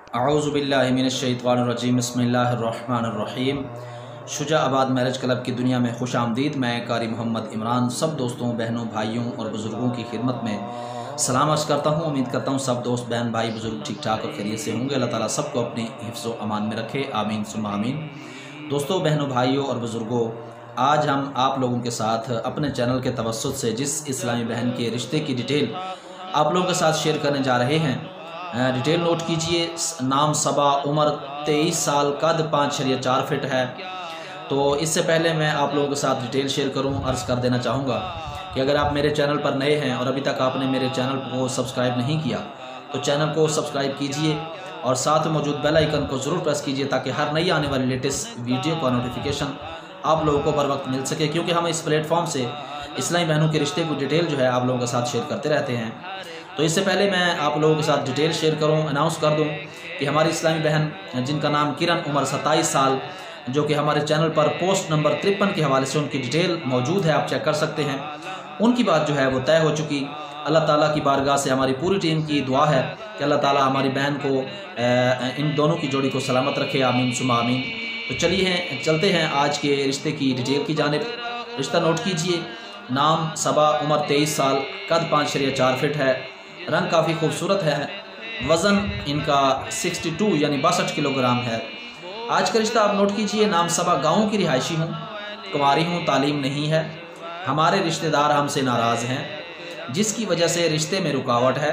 अऊज़ु बिल्लाहि मिनश्शैतानिर्रजीम बिस्मिल्लाहिर्रहमानिर्रहीम। Shujabad marriage club की दुनिया में खुश आमदीद। मैं कारी मोहम्मद इमरान सब दोस्तों, बहनों, भाइयों और बुज़ुर्गों की खिदमत में सलाम अर्ज़ करता हूँ। उम्मीद करता हूँ सब दोस्त, बहन, भाई, बुज़ुर्ग ठीक ठाक और खैरियत से होंगे। अल्लाह ताला सबको अपने हिफ्ज़ व अमान में रखे, आमीन सुम्मा आमीन। दोस्तों, बहनों, भाइयों और बुज़ुर्गों, आज हम आप लोगों के साथ अपने चैनल के तवस्सुत से जिस इस्लामी बहन के रिश्ते की डिटेल आप लोगों के साथ शेयर करने जा रहे हैं, डिटेल नोट कीजिए। नाम सबा, उम्र 23 साल, कद 5 शरिया 4 फिट है। तो इससे पहले मैं आप लोगों के साथ डिटेल शेयर करूं, अर्ज़ कर देना चाहूँगा कि अगर आप मेरे चैनल पर नए हैं और अभी तक आपने मेरे चैनल को सब्सक्राइब नहीं किया तो चैनल को सब्सक्राइब कीजिए और साथ में मौजूद बेल आइकन को ज़रूर प्रेस कीजिए ताकि हर नई आने वाली लेटेस्ट वीडियो का नोटिफिकेशन आप लोगों को बर वक्त मिल सके, क्योंकि हम इस प्लेटफॉर्म से इस्लामी बहनों के रिश्ते की डिटेल जो है आप लोगों के साथ शेयर करते रहते हैं। तो इससे पहले मैं आप लोगों के साथ डिटेल शेयर करूं, अनाउंस कर दूं कि हमारी इस्लामी बहन जिनका नाम करं, उम्र 27 साल, जो कि हमारे चैनल पर पोस्ट नंबर 53 के हवाले से उनकी डिटेल मौजूद है, आप चेक कर सकते हैं। उनकी बात जो है वो तय हो चुकी। अल्लाह ताला की बारगाह से हमारी पूरी टीम की दुआ है कि अल्लाह ताला हमारी बहन को, इन दोनों की जोड़ी को सलामत रखे, आमीन सुम्मा आमीन। तो चलिए चलते हैं आज के रिश्ते की डिटेल की जानिब। रिश्ता नोट कीजिए। नाम सबा, उम्र 23 साल, कद 5 शरिया 4 फिट है, रंग काफ़ी खूबसूरत है, वज़न इनका 62 यानी 62 किलोग्राम है। आज का रिश्ता आप नोट कीजिए। नाम सबा, गाँव की रिहायशी हूँ, कुंवारी हूँ, तालीम नहीं है, हमारे रिश्तेदार हमसे नाराज़ हैं जिसकी वजह से रिश्ते में रुकावट है।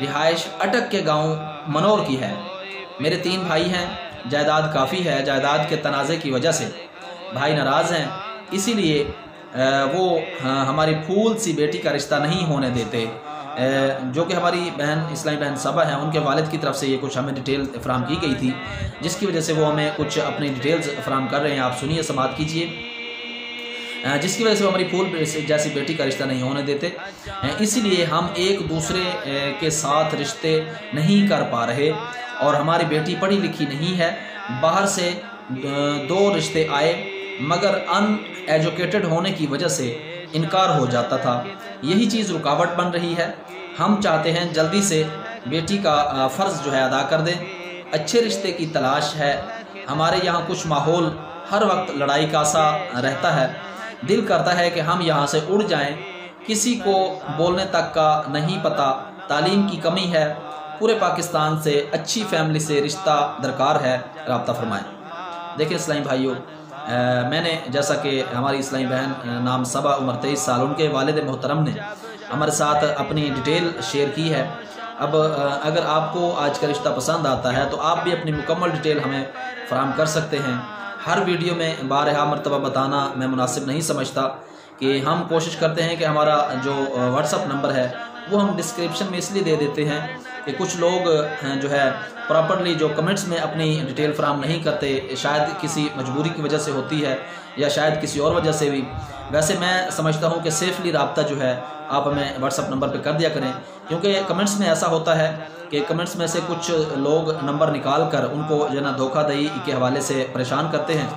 रिहाइश अटक के गाँव मनोर की है। मेरे 3 भाई हैं, जायदाद काफ़ी है, जायदाद के तनाज़े की वजह से भाई नाराज़ हैं, इसीलिए वो हमारी फूल सी बेटी का रिश्ता नहीं होने देते। जो कि हमारी बहन इस्लामी बहन सबा है, उनके वालिद की तरफ से ये कुछ हमें डिटेल फराहम की गई थी, जिसकी वजह से वो हमें कुछ अपनी डिटेल्स फराहम कर रहे हैं। आप सुनिए, समात कीजिए। जिसकी वजह से वो हमारी फूल जैसी बेटी का रिश्ता नहीं होने देते, इसीलिए हम एक दूसरे के साथ रिश्ते नहीं कर पा रहे और हमारी बेटी पढ़ी लिखी नहीं है। बाहर से 2 रिश्ते आए मगर अनएजुकेटेड होने की वजह से इनकार हो जाता था। यही चीज़ रुकावट बन रही है। हम चाहते हैं जल्दी से बेटी का फ़र्ज़ जो है अदा कर दें। अच्छे रिश्ते की तलाश है। हमारे यहाँ कुछ माहौल हर वक्त लड़ाई का सा रहता है। दिल करता है कि हम यहाँ से उड़ जाएं। किसी को बोलने तक का नहीं पता। तालीम की कमी है। पूरे पाकिस्तान से अच्छी फैमिली से रिश्ता दरकार है, रब्ता फरमाएँ। देखिए इस्लामी भाइयों, मैंने जैसा कि हमारी इस्लामी बहन नाम सबा, उम्र 23 साल, उनके वालिद मोहतरम ने हमारे साथ अपनी डिटेल शेयर की है। अब अगर आपको आज का रिश्ता पसंद आता है तो आप भी अपनी मुकम्मल डिटेल हमें फराहम कर सकते हैं। हर वीडियो में बारहा मरतबा बताना मैं मुनासिब नहीं समझता कि हम कोशिश करते हैं कि हमारा जो व्हाट्सअप नंबर है वो हम डिस्क्रिप्शन में इसलिए दे देते हैं कि कुछ लोग जो है प्रॉपरली जो कमेंट्स में अपनी डिटेल फराहम नहीं करते, शायद किसी मजबूरी की वजह से होती है या शायद किसी और वजह से भी। वैसे मैं समझता हूँ कि सेफली रब्ता जो है आप हमें व्हाट्सअप नंबर पे कर दिया करें, क्योंकि कमेंट्स में ऐसा होता है कि कमेंट्स में से कुछ लोग नंबर निकाल कर उनको जो ना धोखाधड़ी के हवाले से परेशान करते हैं।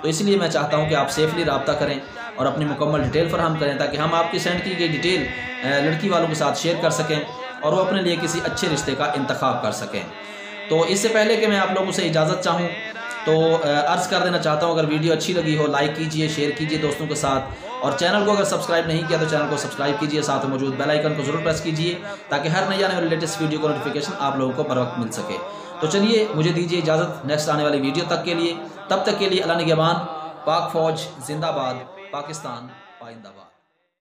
तो इसलिए मैं चाहता हूँ कि आप सेफली रब्ता करें और अपनी मुकम्मल डिटेल फराहम करें ताकि हम आपकी सेंड की गई डिटेल लड़की वालों के साथ शेयर कर सकें और वो अपने लिए किसी अच्छे रिश्ते का इंतखाब कर सकें। तो इससे पहले कि मैं आप लोगों से इजाज़त चाहूँ तो अर्ज़ कर देना चाहता हूँ, अगर वीडियो अच्छी लगी हो लाइक कीजिए, शेयर कीजिए दोस्तों के साथ, और चैनल को अगर सब्सक्राइब नहीं किया तो चैनल को सब्सक्राइब कीजिए, साथ में मौजूद बेल आइकन को ज़रूर प्रेस कीजिए ताकि हर नई आने वाली लेटेस्ट वीडियो का नोटिफिकेशन आप लोगों को बर वक्त मिल सके। तो चलिए मुझे दीजिए इजाज़त नेक्स्ट आने वाली वीडियो तक के लिए। तब तक के लिए अल्लाह निगहबान। पाक फ़ौज जिंदाबाद, पाकिस्तान पाइंदाबाद।